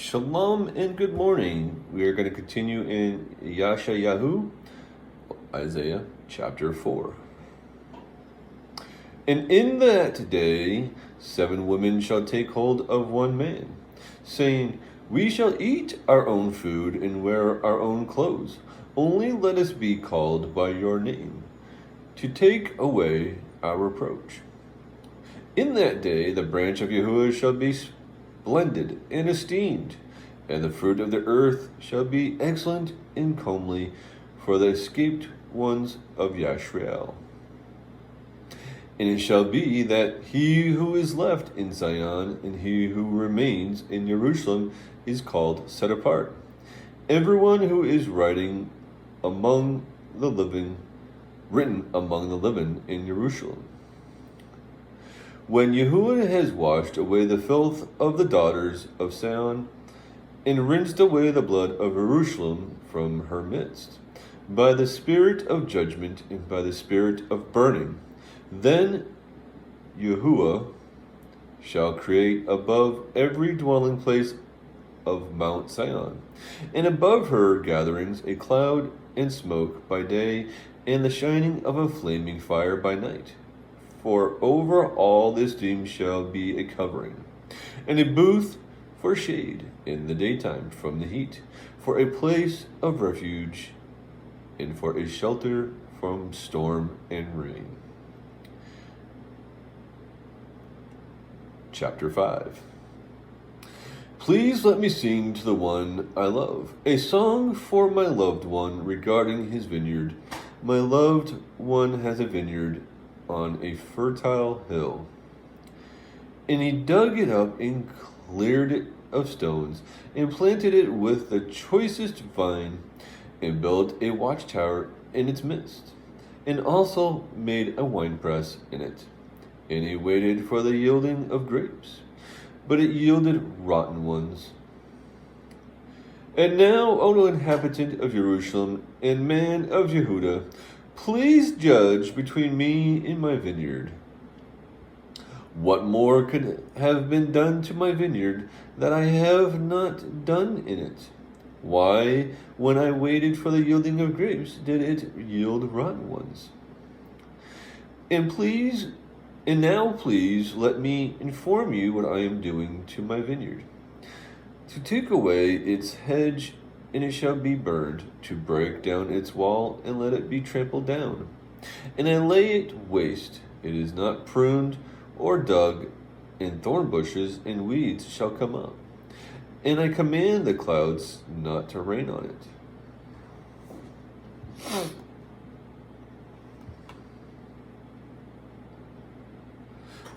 Shalom and good morning. We are going to continue in YashaYahu, Isaiah chapter 4. And in that day 7 women shall take hold of one man, saying, We shall eat our own food and wear our own clothes. Only let us be called by your name, to take away our reproach. In that day the branch of Yahu'ah shall be splendid and esteemed, and the fruit of the earth shall be excellent and comely for the escaped ones of YashaYahu. And it shall be that he who is left in Zion and he who remains in Jerusalem is called set apart. Everyone who is written among the living in Jerusalem. When Yahu'ah has washed away the filth of the daughters of Zion, and rinsed away the blood of Jerusalem from her midst, by the spirit of judgment and by the spirit of burning, then Yahu'ah shall create above every dwelling place of Mount Zion, and above her gatherings a cloud and smoke by day, and the shining of a flaming fire by night. For over all this dome shall be a covering, and a booth for shade in the daytime from the heat, for a place of refuge, and for a shelter from storm and rain. Chapter 5. Please let me sing to the one I love, a song for my loved one regarding his vineyard. My loved one has a vineyard on a fertile hill, and he dug it up and cleared it of stones, and planted it with the choicest vine, and built a watchtower in its midst, and also made a winepress in it. And he waited for the yielding of grapes, but it yielded rotten ones. And now, O inhabitant of Jerusalem and man of Yehudah, please judge between me and my vineyard. What more could have been done to my vineyard that I have not done in it? Why, when I waited for the yielding of grapes, did it yield rotten ones? And now please let me inform you what I am doing to my vineyard. To take away its hedge, and it shall be burned, to break down its wall, and let it be trampled down. And I lay it waste, it is not pruned or dug, and thorn bushes and weeds shall come up. And I command the clouds not to rain on it.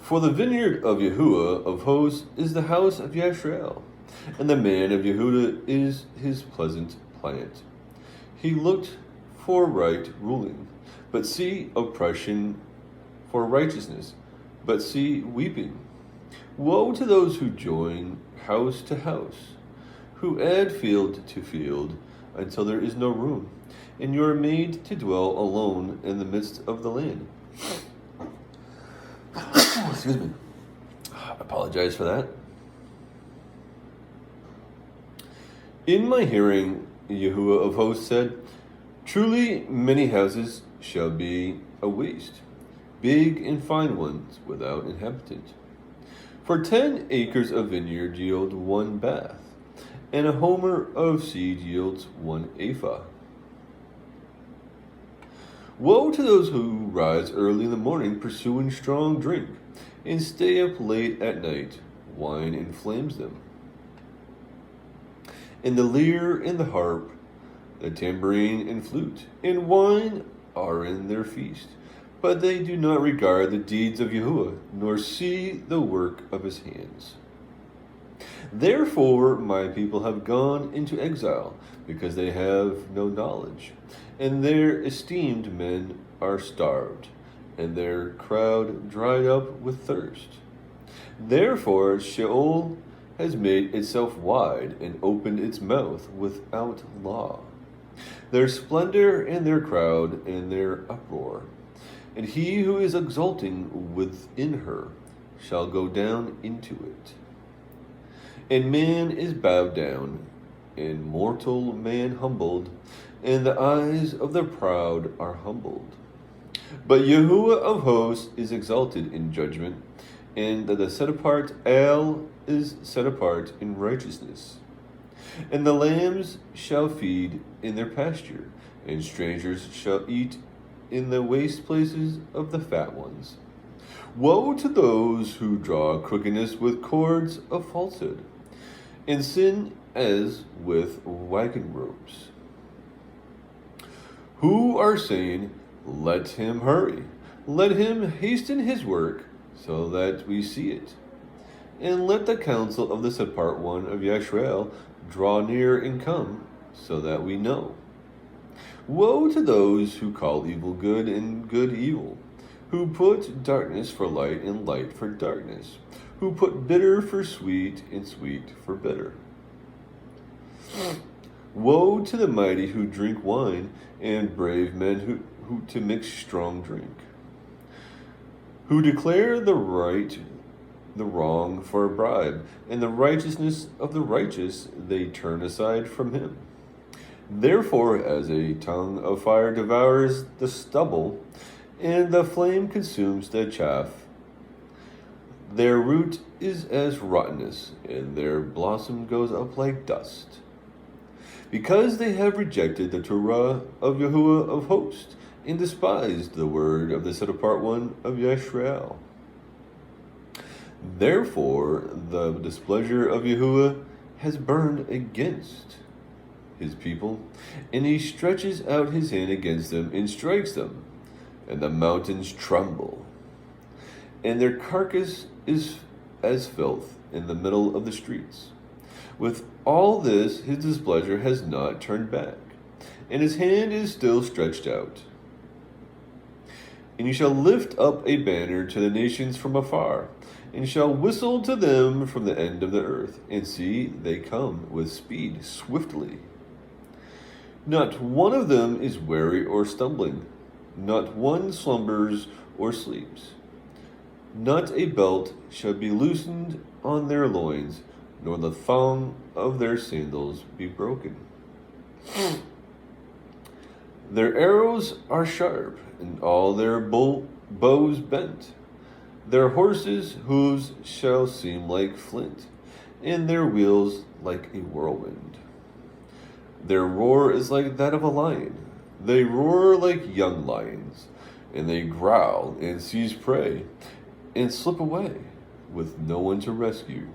For the vineyard of Yahu'ah of hosts is the house of YashaYahu, and the man of Yehudah is his pleasant plant. He looked for right ruling, but see oppression, for righteousness, but see weeping. Woe to those who join house to house, who add field to field, until there is no room, and you are made to dwell alone in the midst of the land. Excuse me. I apologize for that. In my hearing, Yahu'ah of hosts said, Truly many houses shall be a waste, big and fine ones without inhabitant. For 10 acres of vineyard yield 1 bath, and a homer of seed yields 1 ephah. Woe to those who rise early in the morning pursuing strong drink, and stay up late at night. Wine inflames them. And the lyre and the harp, the tambourine and flute, and wine are in their feast. But they do not regard the deeds of Yahu'ah, nor see the work of his hands. Therefore my people have gone into exile, because they have no knowledge, and their esteemed men are starved, and their crowd dried up with thirst. Therefore Sheol has made itself wide and opened its mouth without law. Their splendor and their crowd and their uproar, and he who is exulting within her shall go down into it. And man is bowed down, and mortal man humbled, and the eyes of the proud are humbled. But Yahuwah of hosts is exalted in judgment, and the set apart El is set apart in righteousness. And the lambs shall feed in their pasture, and strangers shall eat in the waste places of the fat ones. Woe to those who draw crookedness with cords of falsehood, and sin as with wagon ropes, who are saying, let him hurry, let him hasten his work, so that we see it. And let the counsel of the set apart one of YashaYahu draw near and come, so that we know. Woe to those who call evil good and good evil, who put darkness for light and light for darkness, who put bitter for sweet and sweet for bitter. Woe to the mighty who drink wine, and brave men who to mix strong drink, who declare the wrong for a bribe, and the righteousness of the righteous they turn aside from him. Therefore, as a tongue of fire devours the stubble, and the flame consumes the chaff, their root is as rottenness, and their blossom goes up like dust. Because they have rejected the Torah of Yahuwah of hosts, and despised the word of the set apart one of YashaYahu. Therefore, the displeasure of Yahuwah has burned against his people, and he stretches out his hand against them and strikes them, and the mountains tremble, and their carcass is as filth in the middle of the streets. With all this, his displeasure has not turned back, and his hand is still stretched out. And you shall lift up a banner to the nations from afar, and shall whistle to them from the end of the earth, and see, they come with speed swiftly. Not one of them is weary or stumbling, not one slumbers or sleeps. Not a belt shall be loosened on their loins, nor the thong of their sandals be broken. Their arrows are sharp, and all their bows bent. Their horses' hooves shall seem like flint, and their wheels like a whirlwind. Their roar is like that of a lion. They roar like young lions, and they growl and seize prey, and slip away, with no one to rescue.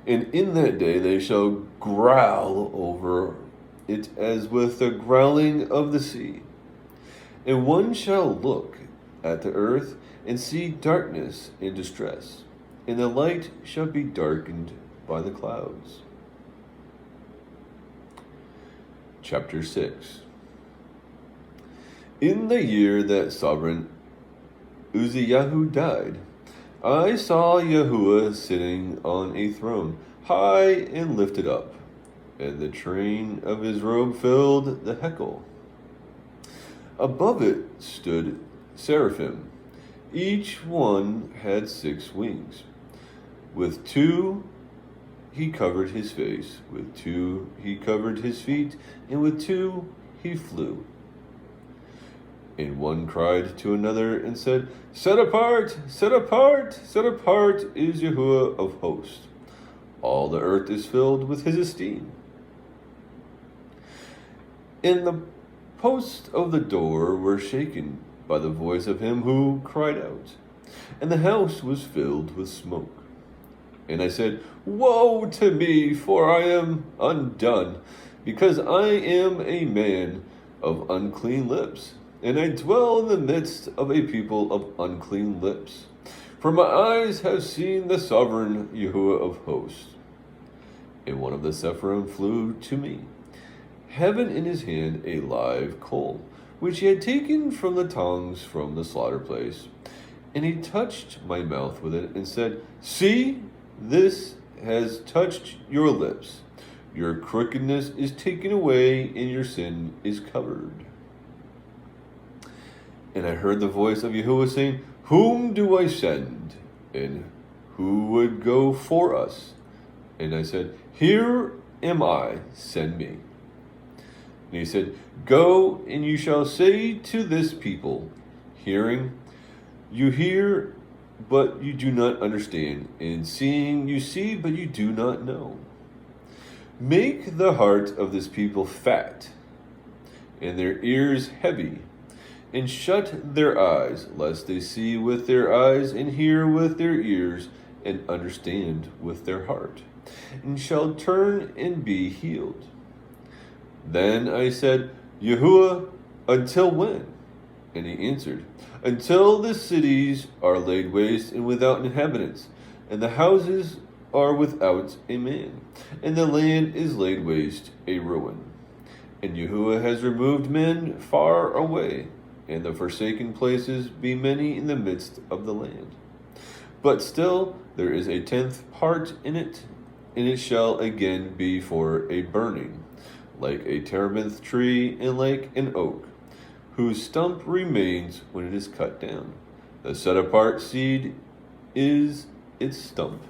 And in that day they shall growl over it as with the growling of the sea. And one shall look at the earth and see darkness and distress, and the light shall be darkened by the clouds. Chapter 6. In the year that sovereign YashaYahu died, I saw Yahuwah sitting on a throne, high and lifted up, and the train of his robe filled the hekel. Above it stood seraphim. Each one had 6 wings. With 2 he covered his face, with 2 he covered his feet, and with 2 he flew. And one cried to another and said, Set apart, set apart, set apart is Yahuwah of hosts. All the earth is filled with his esteem. And the posts of the door were shaken by the voice of him who cried out, and the house was filled with smoke. And I said, Woe to me, for I am undone, because I am a man of unclean lips, and I dwell in the midst of a people of unclean lips. For my eyes have seen the sovereign Yahuwah of hosts. And one of the seraphim flew to me, having in his hand a live coal, which he had taken from the tongs from the slaughter place. And he touched my mouth with it, and said, See, this has touched your lips. Your crookedness is taken away, and your sin is covered. And I heard the voice of Yahuwah saying, Whom do I send? And who would go for us? And I said, Here am I, send me. And he said, Go, and you shall say to this people, hearing, you hear, but you do not understand, and seeing, you see, but you do not know. Make the heart of this people fat, and their ears heavy, and shut their eyes, lest they see with their eyes, and hear with their ears, and understand with their heart, and shall turn and be healed. Then I said, Yahu'ah, until when? And he answered, Until the cities are laid waste and without inhabitants, and the houses are without a man, and the land is laid waste, a ruin. And Yahu'ah has removed men far away, and the forsaken places be many in the midst of the land. But still there is a 10th part in it, and it shall again be for a burning, like a terebinth tree and like an oak, whose stump remains when it is cut down. The set apart seed is its stump.